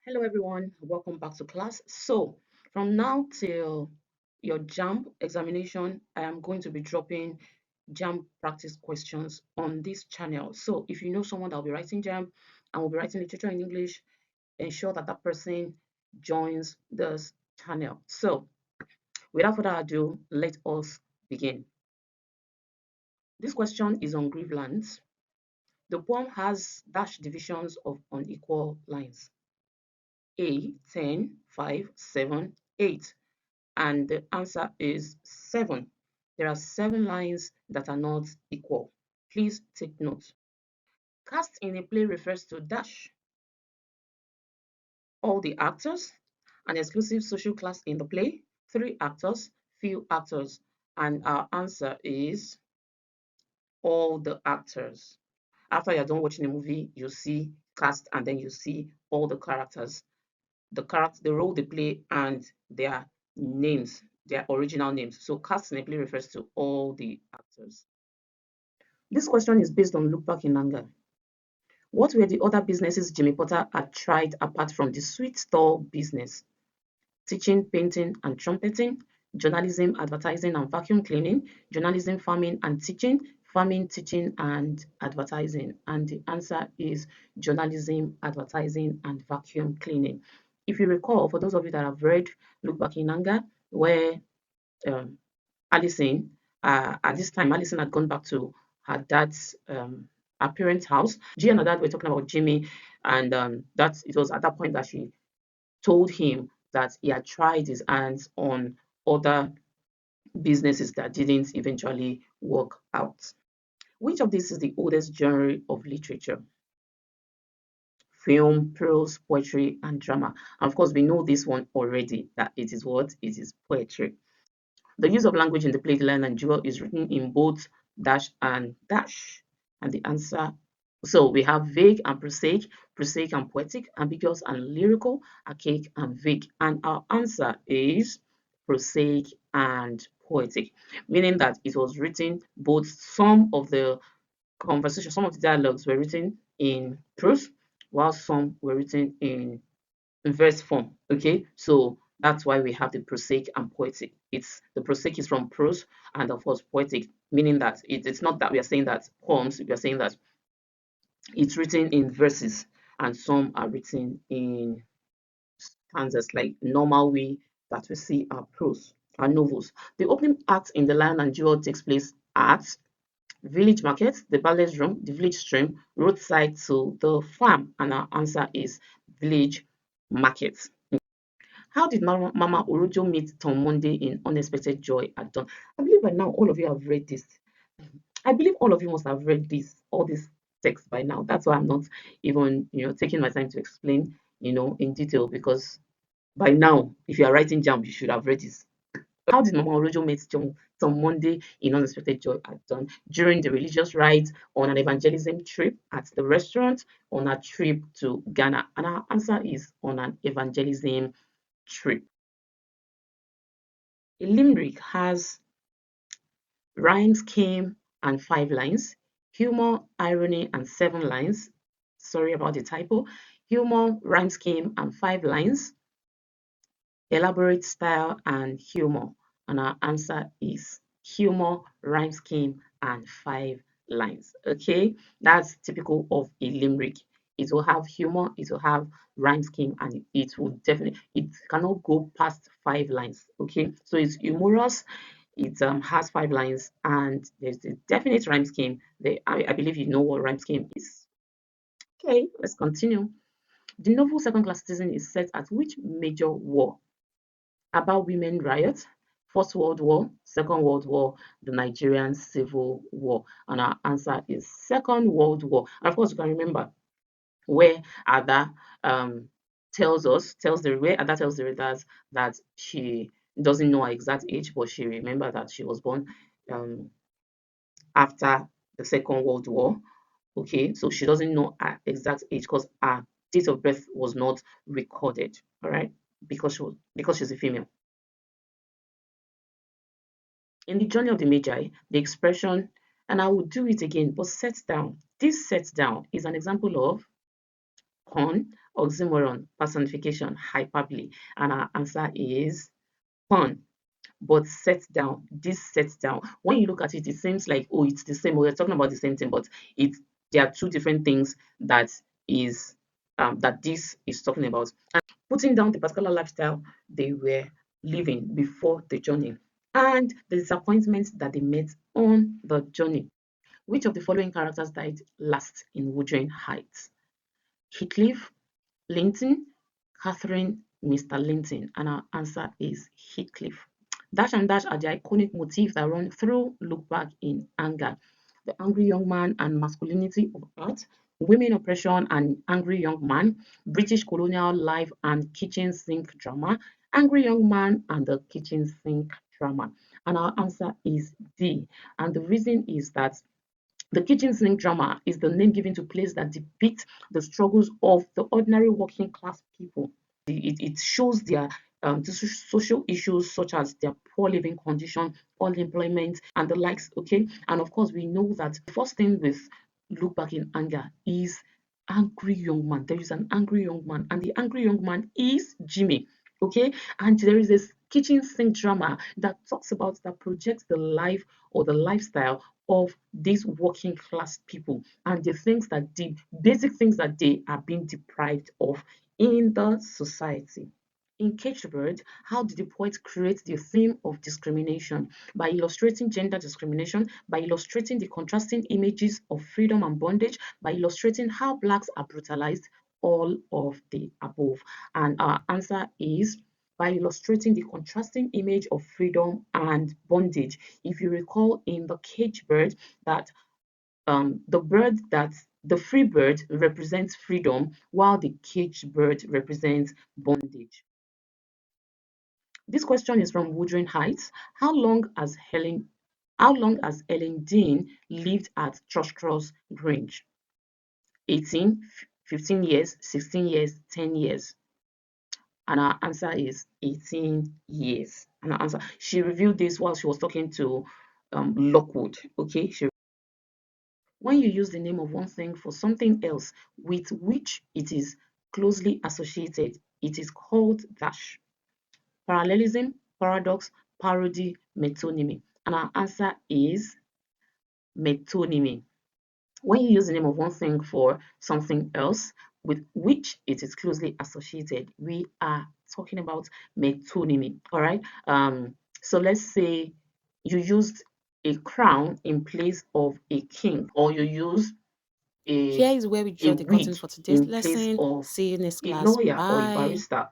Hello everyone, welcome back to class. So from now till your Jamb examination, I am going to be dropping Jamb practice questions on this channel. So if you know someone that will be writing Jamb and will be writing literature in English, ensure that that person joins this channel. So without further ado, let us begin. This question is on Grievlands. The poem has dash divisions of unequal lines. A, 10, 5, 7, 8. And the answer is 7. There are 7 lines that are not equal. Please take note. Cast in a play refers to dash all the actors, an exclusive social class in the play, 3 actors, few actors, and our answer is all the actors. After you're done watching a movie, you see cast and then you see all the characters, the role they play, and their names, their original names. So cast in a play refers to all the actors. This question is based on Look Back in Anger. What were the other businesses Jimmy Potter had tried apart from the sweet store business? Teaching, painting, and trumpeting, journalism, advertising, and vacuum cleaning, journalism, farming, and teaching, farming, teaching, and advertising. And the answer is journalism, advertising, and vacuum cleaning. If you recall, for those of you that have read Look Back in Anger, where um, Alison, at this time, Alison had gone back to her dad's, her parents' house. G and her dad were talking about Jimmy, and that it was at that point that she told him that he had tried his hands on other businesses that didn't eventually work out. Which of these is the oldest genre of literature? Film, prose, poetry, and drama. And of course, we know this one already, that it is what? It is poetry. The use of language in the play The Lion and Jewel is written in both dash and dash. And the answer, so we have vague and prosaic, prosaic and poetic, ambiguous and lyrical, archaic and vague. And our answer is prosaic and poetic, meaning that it was written both some of the conversation, some of the dialogues were written in prose, while some were written in verse form. Okay, so that's why we have the prosaic and poetic. It's the prosaic is from prose, and of course poetic, meaning that it's not that we are saying that poems, we are saying that it's written in verses, and some are written in stanzas, like normal way that we see our prose, our novels. The opening act in The Lion and Jewel takes place at village market, the ballet's room, the village stream, roadside to the farm, and our answer is village market. How did Mama Orojo meet Tom Monday in Unexpected Joy at Dawn? I believe by now all of you have read this. I believe all of you must have read this, all this text by now. That's why I'm not even, taking my time to explain, in detail, because by now, if you are writing Jam, you should have read this. How did Mama Orojo meet Tom Monday in Unexpected Joy at Dawn? During the religious rite, on an evangelism trip, at the restaurant, on a trip to Ghana? And our answer is on an evangelism trip. A limerick has rhyme, scheme, and 5 lines, humor, irony, and 7 lines. Sorry about the typo. Humor, rhyme scheme, and 5 lines, elaborate style, and humor. And our answer is humor, rhyme scheme, and 5 lines. Okay, that's typical of a limerick. It will have humor, it will have rhyme scheme, and it will definitely, it cannot go past 5 lines. Okay, so it's humorous, it has 5 lines, and there's a definite rhyme scheme. I believe you know what rhyme scheme is. Okay, let's continue. The novel Second Class Citizen is set at which major war? About women riots, First World War, Second World War, the Nigerian Civil War. And our answer is Second World War. And of course, you can remember where Ada where Ada tells the readers that she doesn't know her exact age, but she remembers that she was born um, after the Second World War. Okay, so she doesn't know her exact age because her date of birth was not recorded. All right, because she's a female. In the journey of the Magi, the expression, and I will do it again, but set down. This set down is an example of pun, oxymoron, personification, hyperbole. And our answer is pun. But set down, this set down. When you look at it, it seems like, oh, it's the same. We're talking about the same thing, but it's there are two different things that is that this is talking about. And putting down the particular lifestyle they were living before the journey and the disappointments that they met on the journey. Which of the following characters died last in Wuthering Heights? Heathcliff, Linton, Catherine, Mr. Linton, and our answer is Heathcliff. Dash and dash are the iconic motifs that run through Look Back in Anger. The angry young man and masculinity of art, women oppression and angry young man, British colonial life and kitchen sink drama, angry young man and the kitchen sink drama. And our answer is D. And the reason is that the kitchen sink drama is the name given to plays that depict the struggles of the ordinary working class people. It shows their social issues such as their poor living condition, unemployment, and the likes. Okay, and of course we know that the first thing with Look Back in Anger is angry young man. There is an angry young man, and the angry young man is Jimmy. Okay, and there is this kitchen sink drama that talks about that projects the life or the lifestyle of these working class people and the things that the basic things that they are being deprived of in the society. In Caged Bird, how did the poet create the theme of discrimination? By illustrating gender discrimination, by illustrating the contrasting images of freedom and bondage, by illustrating how blacks are brutalized, all of the above. And our answer is by illustrating the contrasting image of freedom and bondage. If you recall in the Caged Bird that the bird that the free bird represents freedom while the caged bird represents bondage. This question is from Wuthering Heights. How long has Ellen Dean lived at Thrushcross Grange? 18, 15 years, 16 years, 10 years. And our answer is 18 years. And our answer, she revealed this while she was talking to Lockwood. Okay, when you use the name of one thing for something else with which it is closely associated, it is called dash. Parallelism, paradox, parody, metonymy. And our answer is metonymy. When you use the name of one thing for something else with which it is closely associated, we are talking about metonymy. All right. So let's say you used a crown in place of a king, or you use a Here is where we a draw the wig curtain for today's in place lesson. of See you next a class. lawyer or a Bye. barrister.